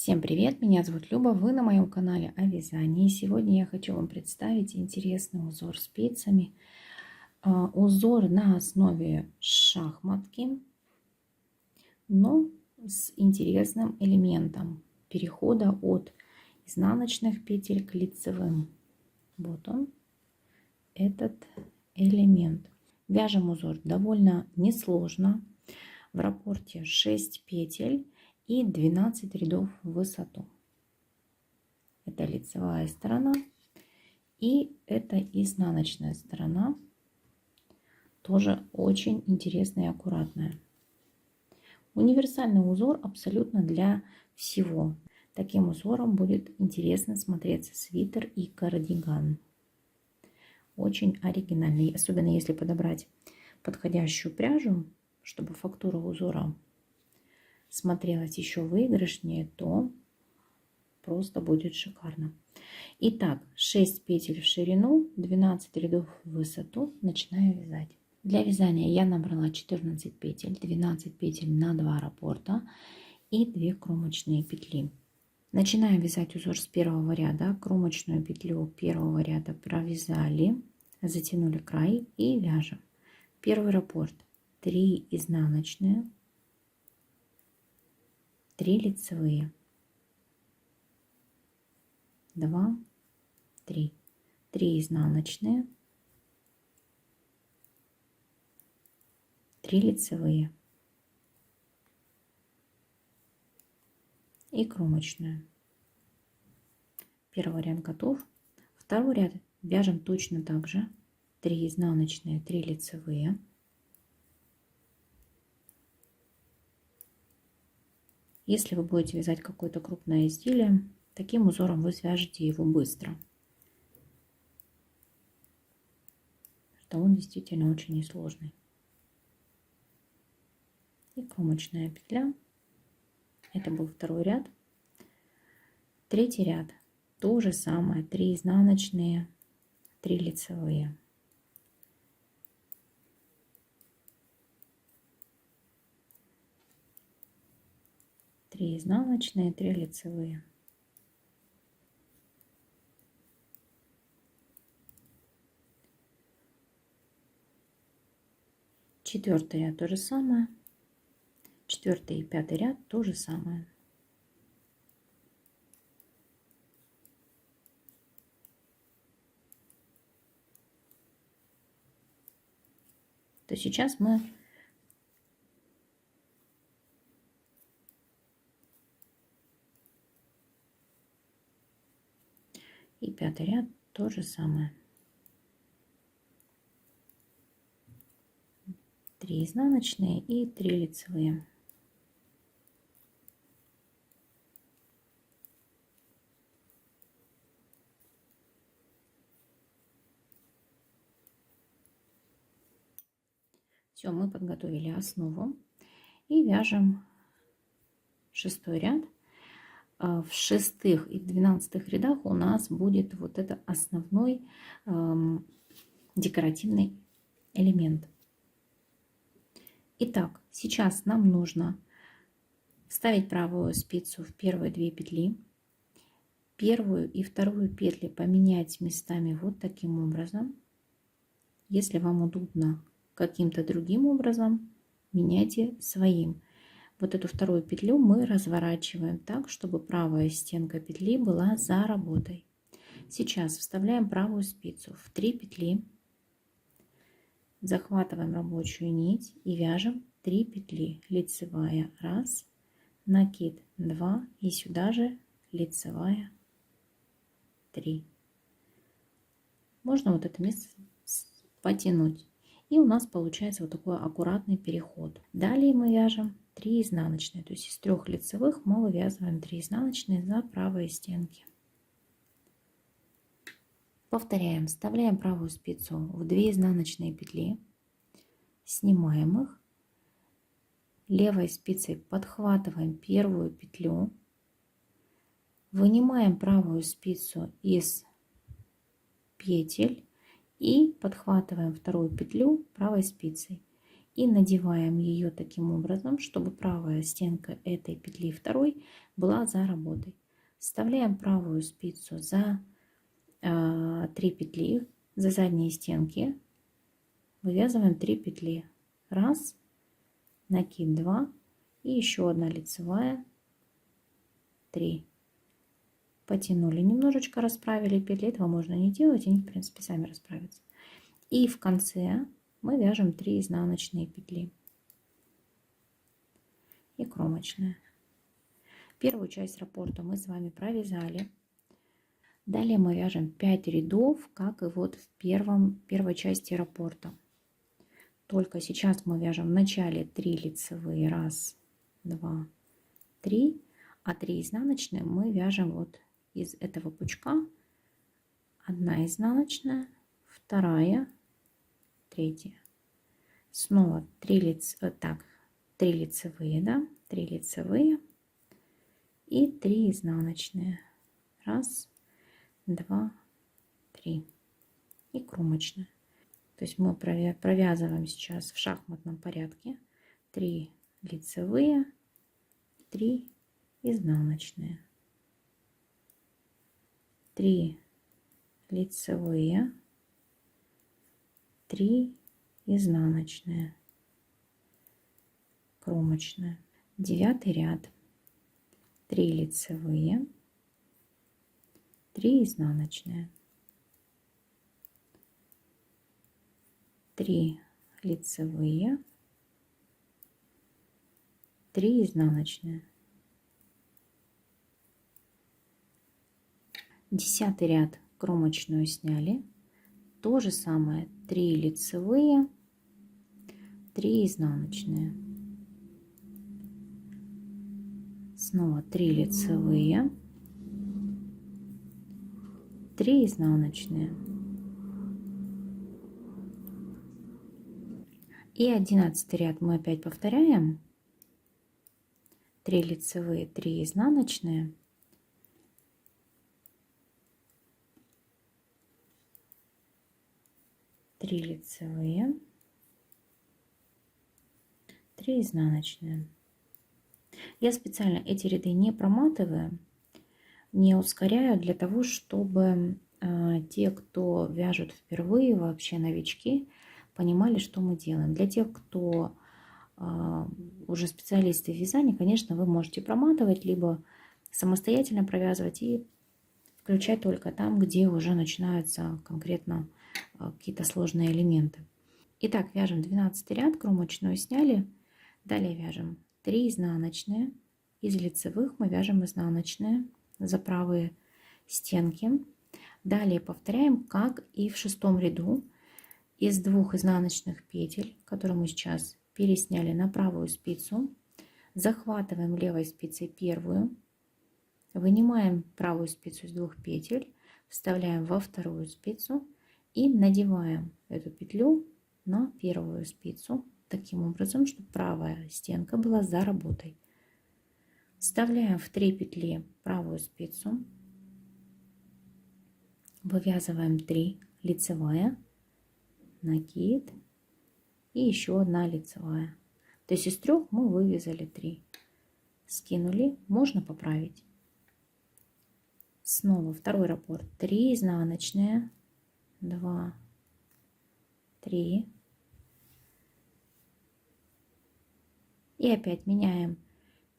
Всем привет, меня зовут Люба, вы на моем канале о вязании. Сегодня я хочу вам представить интересный узор спицами. Узор на основе шахматки, но с интересным элементом перехода от изнаночных петель к лицевым. Вот он, этот элемент. Вяжем узор довольно несложно. В раппорте 6 петель и 12 рядов в высоту. Это лицевая сторона и это изнаночная сторона. Тоже очень интересная и аккуратная. Универсальный узор абсолютно для всего. Таким узором будет интересно смотреться свитер и кардиган. Очень оригинальный, особенно если подобрать подходящую пряжу, чтобы фактура узора смотрелась еще выигрышнее, то просто будет шикарно. Итак, 6 петель в ширину, 12 рядов в высоту. Начинаю вязать. Для вязания я набрала 14 петель, 12 петель на 2 раппорта и 2 кромочные петли. Начинаем вязать узор с первого ряда. Кромочную петлю первого ряда провязали, затянули край и вяжем. Первый раппорт 3 изнаночные, 3 лицевые, 2, 3, 3 изнаночные, 3 лицевые и кромочную. Первый ряд готов. Второй ряд вяжем точно так же. 3 изнаночные, 3 лицевые. Если вы будете вязать какое-то крупное изделие, таким узором вы свяжете его быстро. Что он действительно очень несложный. И кромочная петля. Это был второй ряд. Третий ряд. То же самое. 3 изнаночные, 3 лицевые. Три изнаночные, 3 лицевые. Четвертый ряд то же самое. Четвертый и пятый ряд то же самое. То сейчас мы и пятый ряд то же самое. 3 изнаночные и 3 лицевые. Все, мы подготовили основу и вяжем шестой ряд. В шестых и 12 рядах у нас будет вот это основной декоративный элемент. Итак, сейчас нам нужно вставить правую спицу в первые 2 петли, первую и вторую петли поменять местами вот таким образом. Если вам удобно каким-то другим образом, меняйте своим. Вот эту вторую петлю мы разворачиваем так, чтобы правая стенка петли была за работой. Сейчас вставляем правую спицу в 3 петли, захватываем рабочую нить и вяжем 3 петли. Лицевая 1, накид 2 и сюда же лицевая 3. Можно вот это место потянуть. И у нас получается вот такой аккуратный переход. Далее мы вяжем 3 изнаночные. То есть из 3 лицевых мы вывязываем 3 изнаночные за правые стенки. Повторяем. Вставляем правую спицу в 2 изнаночные петли. Снимаем их. Левой спицей подхватываем первую петлю. Вынимаем правую спицу из петель. И подхватываем вторую петлю правой спицей. И надеваем ее таким образом, чтобы правая стенка этой петли второй была за работой. Вставляем правую спицу за 3 петли, за задние стенки. Вывязываем 3 петли. Раз, накид 2 и еще одна лицевая, 3. Потянули немножечко, расправили петли. Этого можно не делать, они в принципе сами расправятся. И в конце мы вяжем 3 изнаночные петли и кромочная. Первую часть раппорта мы с вами провязали. Далее мы вяжем 5 рядов, как и вот в первой части раппорта. Только сейчас мы вяжем в начале 3 лицевые, 1, 2, 3, а 3 изнаночные мы вяжем вот из этого пучка. 1 изнаночная, 2, 3. Снова 3 лицевые, да, 3 лицевые и 3 изнаночные. 1, 2, 3 и кромочная. То есть мы провязываем сейчас в шахматном порядке 3 лицевые, 3 изнаночные, 3 лицевые, 3 изнаночные, кромочная. 9 ряд, 3 лицевые, 3 изнаночные, 3 лицевые, 3 изнаночные. 10 ряд, кромочную сняли. То же самое, 3 лицевые, 3 изнаночные. Снова 3 лицевые, 3 изнаночные. И 11 ряд мы опять повторяем. 3 лицевые, 3 изнаночные. 3 лицевые, 3 изнаночные. Я специально эти ряды не проматываю, не ускоряю для того, чтобы те, кто вяжут впервые, вообще новички, понимали, что мы делаем. Для тех, кто уже специалисты в вязании, конечно, вы можете проматывать, либо самостоятельно провязывать и включать только там, где уже начинаются конкретно какие-то сложные элементы. Итак, вяжем 12 ряд, кромочную сняли. Далее вяжем 3 изнаночные. Из лицевых мы вяжем изнаночные за правые стенки. Далее повторяем, как и в 6 ряду. Из 2 изнаночных петель, которые мы сейчас пересняли на правую спицу, захватываем левой спицей первую, вынимаем правую спицу из 2 петель, вставляем во вторую спицу и надеваем эту петлю на первую спицу таким образом, чтобы правая стенка была за работой. Вставляем в 3 петли правую спицу, вывязываем 3 лицевая, накид и еще 1 лицевая. То есть из 3 мы вывязали 3. Скинули, можно поправить. Снова второй раппорт. 3 изнаночные, 2, 3. И опять меняем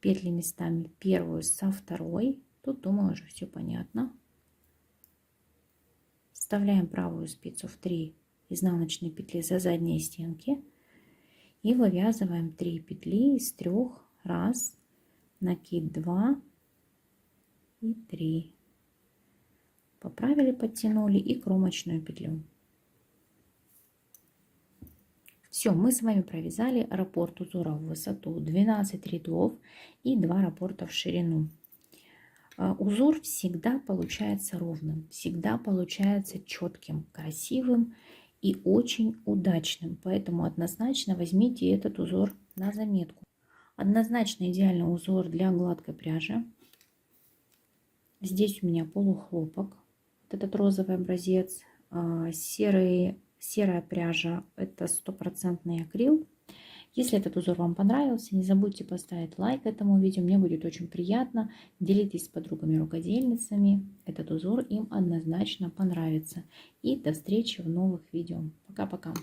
петли местами первую со второй. Тут, думаю, уже все понятно. Вставляем правую спицу в 3 изнаночные петли за задние стенки и вывязываем 3 петли из 3. 1, накид 2 и 3. Поправили, подтянули и кромочную петлю. Все, мы с вами провязали раппорт узора в высоту 12 рядов и 2 раппорта в ширину. Узор всегда получается ровным, всегда получается четким, красивым и очень удачным. Поэтому однозначно возьмите этот узор на заметку. Однозначно идеальный узор для гладкой пряжи. Здесь у меня полухлопок, вот этот розовый образец, серая пряжа, это 100% акрил. Если этот узор вам понравился, не забудьте поставить лайк этому видео, мне будет очень приятно. Делитесь с подругами-рукодельницами, этот узор им однозначно понравится. И до встречи в новых видео. Пока-пока.